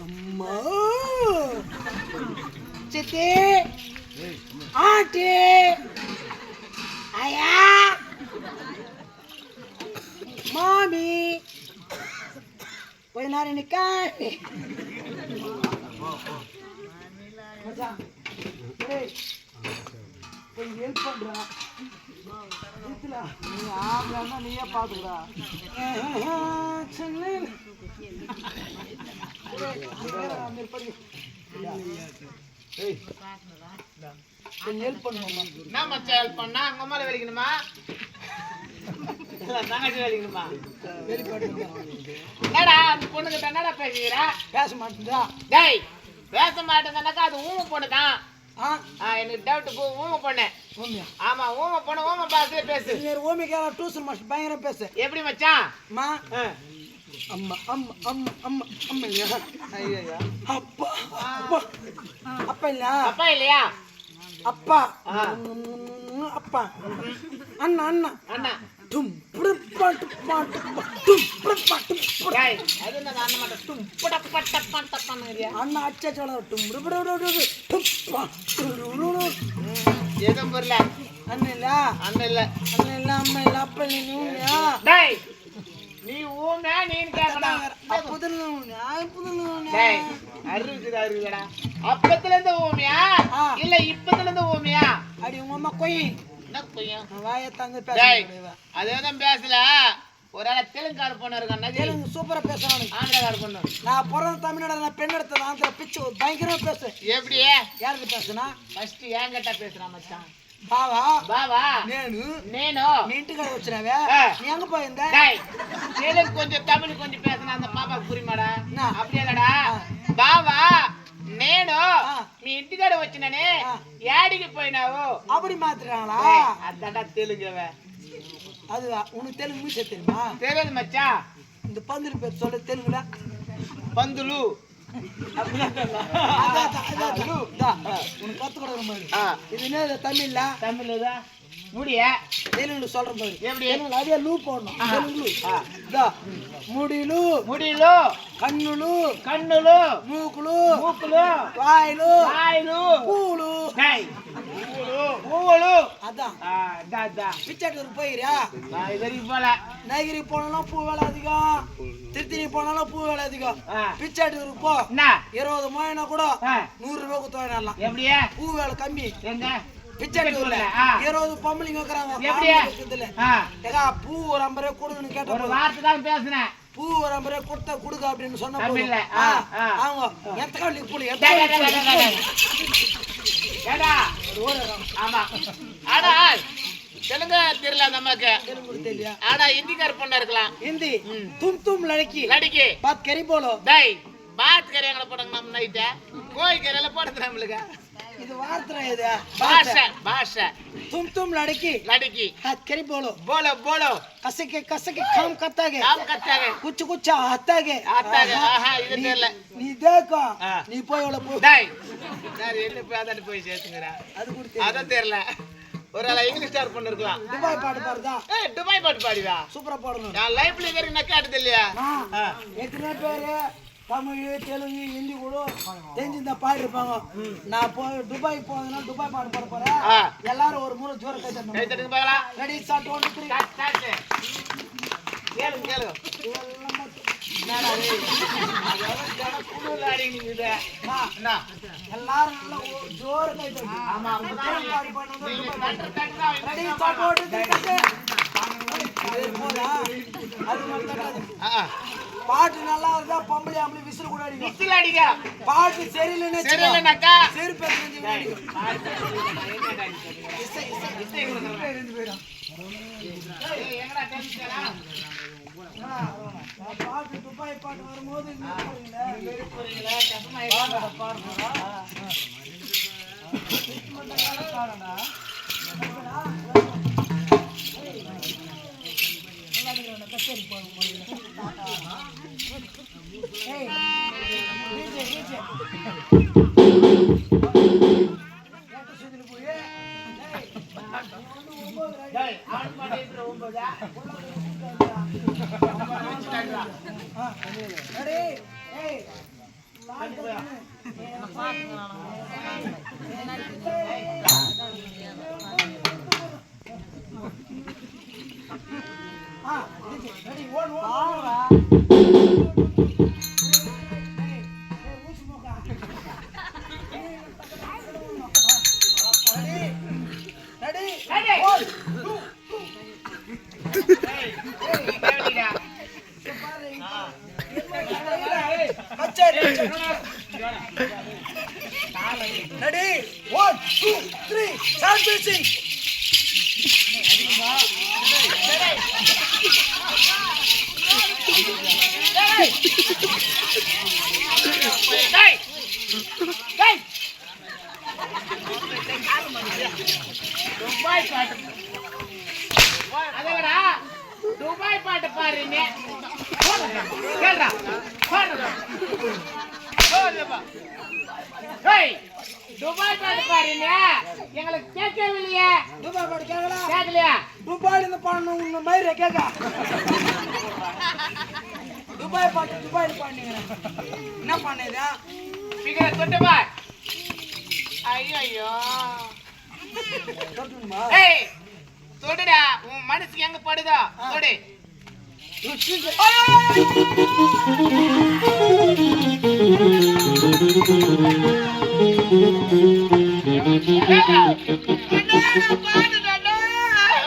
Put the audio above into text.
அம்மா சித்தி ஆண்டி ஐயா மாமி கொஞ்ச நேரம் நிக்காண்டி கொஞ்சம் ஹெல்ப் பண்றா நீ ஆம்பளா நீயே பாத்துக்கிறா ஹெல்ப் பண்ணுமா என்ன மச்சா ஹெல்ப் பண்ணா அங்க அம்மால வெளிக்கணுமா தங்கச்சி வெளிக்கணுமா என்னடா அந்த பொண்ணுகிட்ட என்னடா பேசுகிறா பேச மாட்டேங்குதா டேய் பேச மாட்டேங்கன்னாக்கா அது ஊமை பொண்ணுதான் எனக்கு டவுட் ஊமை பொண்ணு ஆமா ஊமை பொண்ணு ஊமை பாசே பேசு ஊமைக்கார டியூஷன் மாஸ்டர் பயங்கர பேசு எப்படி மச்சான் அம்மா அம்மா அம்மா அம்மா அம்மா அம்மா இல்லையா ஐயா அப்பா அப்பா அப்பா இல்லையா அப்பா இல்லையா அப்பா அப்பா அண்ணா அண்ணா அண்ணா டும் புடப்பாட்டு பாட்டு டும் புடப்பாட்டு டேய் அது என்ன அண்ணா மாட்ட டும் புடப்பட்ட பட்ட பண்ணறியா அண்ணா அச்சா சொல்ல டும் புடபுட ஏதோ புரியல அண்ணா இல்ல அண்ணா இல்ல அண்ணா இல்ல அம்மா இல்ல அப்பா இல்லையா டேய் நீ ஊமே நீன்னு கேக்கணும் டேய் அருகுடா அப்பத்துல இருந்து ஊமையா இல்ல இப்பத்துல இருந்து ஊமையா அடி உங்க அம்மா கொய் என்ன கொய்யா வாயை தந்து பேசுறேன் அதேதான் பேசல ஒரு ஆள தெலுங்கார பொண்ணு இருக்கான் தெலுங்கு சூப்பரா பேசுறானு ஆந்திராக்கார பொண்ணு நான் பிறந்த தமிழ்நாடு நான் பெண் எடுத்தது ஆந்திரா பிச்சு பயங்கரமா பேசு எப்படி யாருக்கு பேசுனா ஃபர்ஸ்ட் ஏங்கட்டா பேசுறான் மச்சான் బావా బావా నేను మీ ఇంటికి వచ్చినావే நீ எங்க போயிருந்த டேய் தெலுங்கு கொஞ்சம் தமிழ் கொஞ்சம் பேசினா அந்த பாப்பாக்கு புரியுமாடா அப்படி இல்லடா బావా నేను మీ ఇంటికాడ వచ్చినానే యాడికి పోయినావు அப்படி மாத்துறாங்களா அடடா தெலுங்குவே அது உனக்கு தெலுங்கு மீச தெரியுமா தெரியாது மச்சான் இந்த பந்துரு பேர் சொல்ல தெலுங்குல பந்துலு தமிழ்ல முடிய தெலுங்குல சொல்றேன் பாரு எப்படி அதே லூ போடணும் தெலுங்கு முடியலு முடியலு కన్నులు కన్నులు మూకులు మూకులు వాయిలు వాయిలు పూలు పూలు పూలు அதான் அதான் பிச்சைக்கு போயிரியா நைகிரிக்கு போல நைகிரிக்கு போனாலும் பூ விலை அதிகம் திருத்தணி போனாலும் பூ விலை அதிகம் பிச்சைக்கு போ 20 மணினா கூட 100 ரூபாய் குத்துவாங்க எப்படியே பூ விலை கம்மி எங்க பிச்சைக்கு 20 பொம்பளைங்க வைக்கிறாங்க எப்படியே ஏகா பூ ஒரு 50 ரூபாய் கொடுன்னு கேட்ட ஒரு வார்த்தை தான் பேசுனேன் பூ ஒரு 50 ரூபாய் கொடுத்தா கொடுங்க அப்படின்னு சொன்ன போதும் அவங்க எந்த காலிக்கு பூ ஏடா ஆமா ஆடா தெலுங்கு தெரியல நமக்கு தெலுங்கு தெரியல ஆடா ஹிந்திக்கார பொண்ணா இருக்கலாம் ஹிந்தி तुम तुम लड़की लड़की बात करी बोलो டேய் बात करेंगல போடுங்க நம்ம நைட் கோய் கரையில போடுறது நம்மளுக்கு இது வார்த்தை இது பாஷா பாஷா तुम तुम लड़की लड़की बात करी बोलो बोलो बोलो कसे के काम करता है कुछ कुछ आता है हां இது தெரியல நீ देखो நீ போய் அவள போ டேய் நான் என்ன போய் அத போய் சேத்துங்கடா அது கூட அத தெரியல ஒரு ஆள இங்கிலீஷ் ஸ்டார் பொண்ணு இருக்கலாம் துபாய் பாட்டு பாடுதா ஏய் துபாய் பாட்டு பாடுவா சூப்பரா பாடணும் நான் லைவ்ல ஏறி நக்காட்டது இல்லையா எத்தனை பேரு தமிழ் தெலுங்கு ஹிந்தி கூட தெரிஞ்சிருந்தா பாடிருப்பாங்க நான் போய் துபாய் போறதுனா துபாய் பாட்டு பாட போறேன் எல்லாரும் ஒரு மூணு ஜோர கை தட்டுங்க பார்க்கலாம் ரெடி ஸ்டார்ட் 1 2 3 ஸ்டார்ட் கேளு கேளு என்னடா ரே அதெல்லாம் குடுல அடிக்குது என்ன எல்லாரும் நல்ல ஜோர கை தட்டு ஆமா பாடி பண்ணனும் ரெடி ஸ்டார்ட் 1 2 3 பாட்டு நல்லா இருந்தா பொம்பளை ஆம்பளை விசில் கூட அடிக்கும் விசில் அடிங்க பாட்டு சரியில்லைனாக்கா செருப்பு செஞ்சு அடிக்கும் இசை இருந்து போயிடும் ஏய் எங்கடா டென்ஷனா பாட்டு துபாய் பாட்டு வரும்போது இங்க போறீங்களா கஷ்டமா பாடுறா பாடுடா கச்சேரி போடுங்க ஏய் டிஜே டிஜே ஏட்ட சுதில போய் ஏய் டேய் ஆன் பண்ணிட்டு 9 ரெடி ஏய் Ready? 1, 2, 3, start dancing. துபாய் பாட்டு பாருங்க கேள்றா துபாய் பாட்டு பாருங்க எங்களுக்கு கேட்கவில்லையே. துபாய் பாட்டு கேட்கலாம் கேட்கலையா? துபாயில இருந்து பாடணும் உங்க மயிரை கேட்க. துபாய் பாட்டு துபாயில பாடுனீங்க என்ன பண்ணது? பிகர தொட்டுமா? ஐயோ தொட்டுமா? ஏய் தொடுடா, உன் மனசுக்கு எங்க படுதோ தொடு.